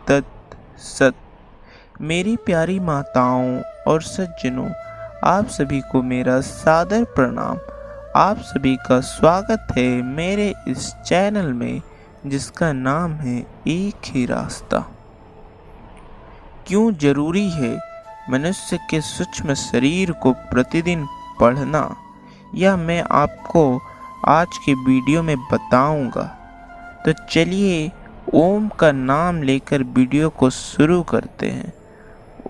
तत् सत। मेरी प्यारी माताओं और सज्जनों, आप सभी को मेरा सादर प्रणाम। आप सभी का स्वागत है मेरे इस चैनल में जिसका नाम है एक ही रास्ता। क्यों जरूरी है मनुष्य के सूक्ष्म शरीर को प्रतिदिन पढ़ना, यह मैं आपको आज के वीडियो में बताऊंगा। तो चलिए ओम का नाम लेकर वीडियो को शुरू करते हैं।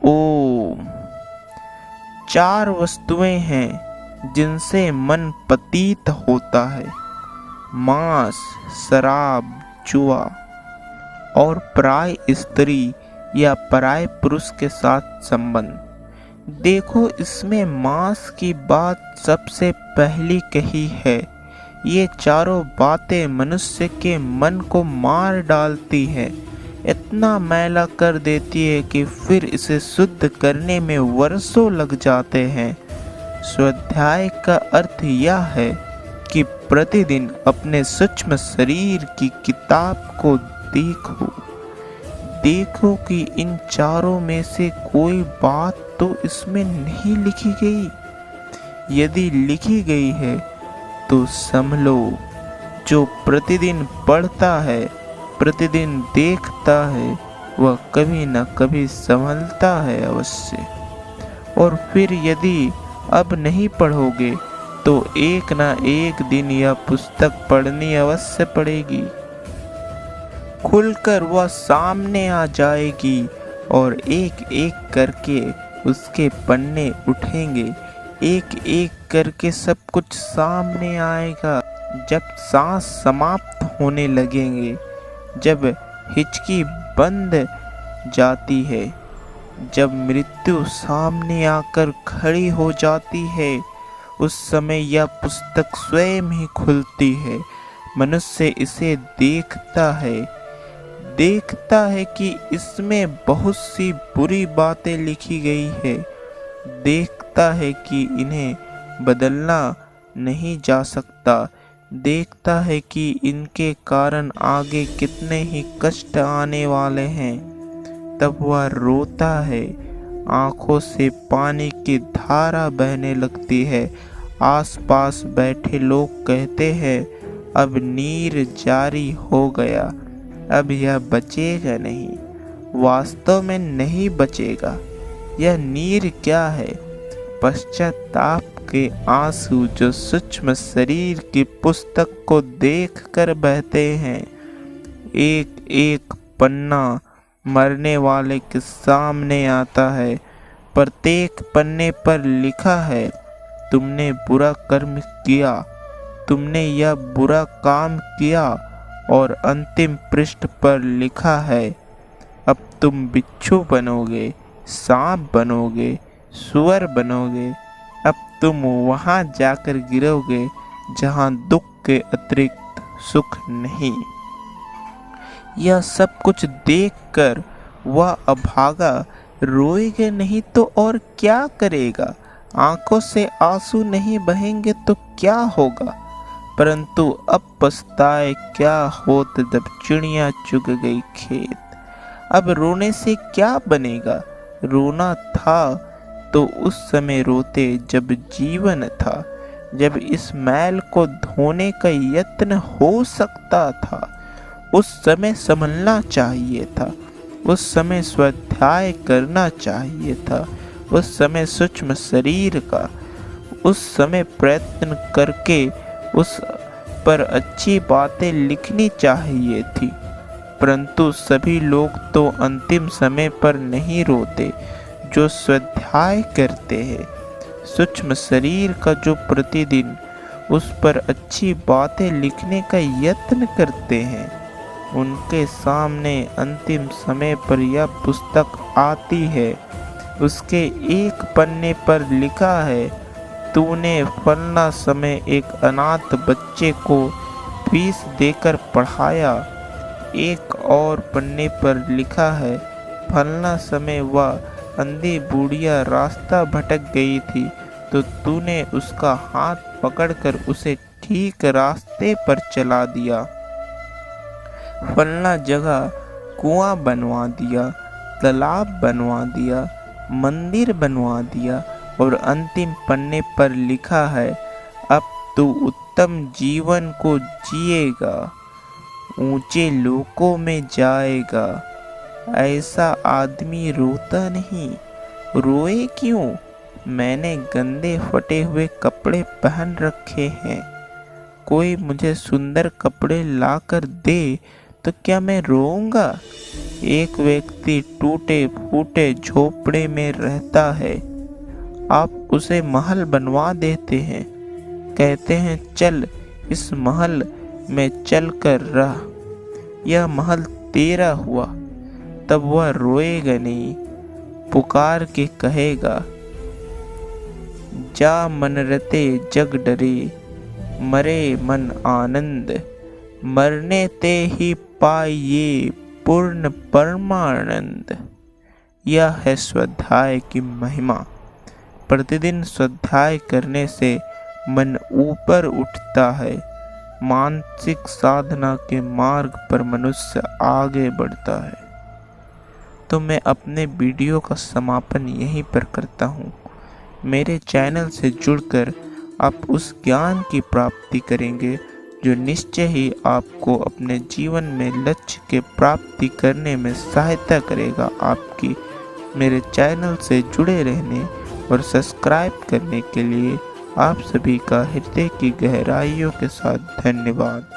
ओम। 4 वस्तुएं हैं जिनसे मन पतित होता है: मांस, शराब, जुआ और पराय स्त्री या पराय पुरुष के साथ संबंध। देखो, इसमें मांस की बात सबसे पहली कही है। ये चारों बातें मनुष्य के मन को मार डालती है, इतना मैला कर देती है कि फिर इसे शुद्ध करने में वर्षों लग जाते हैं। स्वाध्याय का अर्थ यह है कि प्रतिदिन अपने सूक्ष्म शरीर की किताब को देखो कि इन चारों में से कोई बात तो इसमें नहीं लिखी गई। यदि लिखी गई है तो संभलो। जो प्रतिदिन पढ़ता है, प्रतिदिन देखता है, वह कभी न कभी संभलता है अवश्य। और फिर यदि अब नहीं पढ़ोगे तो एक न एक दिन यह पुस्तक पढ़नी अवश्य पड़ेगी। खुलकर वह सामने आ जाएगी और एक एक करके उसके पन्ने उठेंगे। एक एक करके सब कुछ सामने आएगा। जब सांस समाप्त होने लगेंगे, जब हिचकी बंद जाती है, जब मृत्यु सामने आकर खड़ी हो जाती है, उस समय यह पुस्तक स्वयं ही खुलती है। मनुष्य इसे देखता है कि इसमें बहुत सी बुरी बातें लिखी गई है। देखता है कि इन्हें बदलना नहीं जा सकता। देखता है कि इनके कारण आगे कितने ही कष्ट आने वाले हैं। तब वह रोता है, आंखों से पानी की धारा बहने लगती है। आसपास बैठे लोग कहते हैं, अब नीर जारी हो गया, अब यह बचेगा नहीं। वास्तव में नहीं बचेगा। यह नीर क्या है? पश्चाताप के आंसू जो सूक्ष्म शरीर की पुस्तक को देखकर बहते हैं। एक एक पन्ना मरने वाले के सामने आता है। प्रत्येक पन्ने पर लिखा है, तुमने बुरा कर्म किया, तुमने यह बुरा काम किया। और अंतिम पृष्ठ पर लिखा है, अब तुम बिच्छू बनोगे, सांप बनोगे, सुअर बनोगे। अब तुम वहां जाकर गिरोगे जहां दुख के अतिरिक्त सुख नहीं। यह सब कुछ देखकर वह अभागा रोएगा नहीं तो और क्या करेगा? आंखों से आंसू नहीं बहेंगे तो क्या होगा? परंतु अब पछताए क्या होत जब चिड़िया चुग गई खेत। अब रोने से क्या बनेगा? रोना था तो उस समय रोते जब जीवन था, जब इस मैल को धोने का यत्न हो सकता था। उस समय संभलना चाहिए था, उस समय स्वाध्याय करना चाहिए था, उस समय सूक्ष्म शरीर का, उस समय प्रयत्न करके उस पर अच्छी बातें लिखनी चाहिए थी। परंतु सभी लोग तो अंतिम समय पर नहीं रोते जो स्वाध्याय करते हैं। सूक्ष्म शरीर का जो प्रतिदिन उस पर अच्छी बातें लिखने का यत्न करते हैं, उनके सामने अंतिम समय पर यह पुस्तक आती है। उसके एक पन्ने पर लिखा है, तूने फलना समय एक अनाथ बच्चे को फीस देकर पढ़ाया। एक और पन्ने पर लिखा है, फलना समय वह अंधी बूढ़िया रास्ता भटक गई थी तो तूने उसका हाथ पकड़कर उसे ठीक रास्ते पर चला दिया। फलना जगह कुआं बनवा दिया, तालाब बनवा दिया, मंदिर बनवा दिया और अंतिम पन्ने पर लिखा है अब तू उत्तम जीवन को जिएगा, ऊंचे लोकों में जाएगा। ऐसा आदमी रोता नहीं, रोए क्यों? मैंने गंदे फटे हुए कपड़े पहन रखे हैं, कोई मुझे सुंदर कपड़े लाकर दे तो क्या मैं रोऊंगा? एक व्यक्ति टूटे फूटे झोपड़े में रहता है, आप उसे महल बनवा देते हैं, कहते हैं चल इस महल में चल कर रह, यह महल तेरा हुआ। तब वह रोएगा नहीं, पुकार के कहेगा जा मन रते जग डरे, मरे मन आनंद, मरने ते ही पाइये पूर्ण परमानंद। यह है स्वाध्याय की महिमा। प्रतिदिन स्वाध्याय करने से मन ऊपर उठता है, मानसिक साधना के मार्ग पर मनुष्य आगे बढ़ता है। तो मैं अपने वीडियो का समापन यहीं पर करता हूँ। मेरे चैनल से जुड़कर आप उस ज्ञान की प्राप्ति करेंगे जो निश्चय ही आपको अपने जीवन में लक्ष्य के प्राप्ति करने में सहायता करेगा। आपकी मेरे चैनल से जुड़े रहने और सब्सक्राइब करने के लिए आप सभी का हृदय की गहराइयों के साथ धन्यवाद।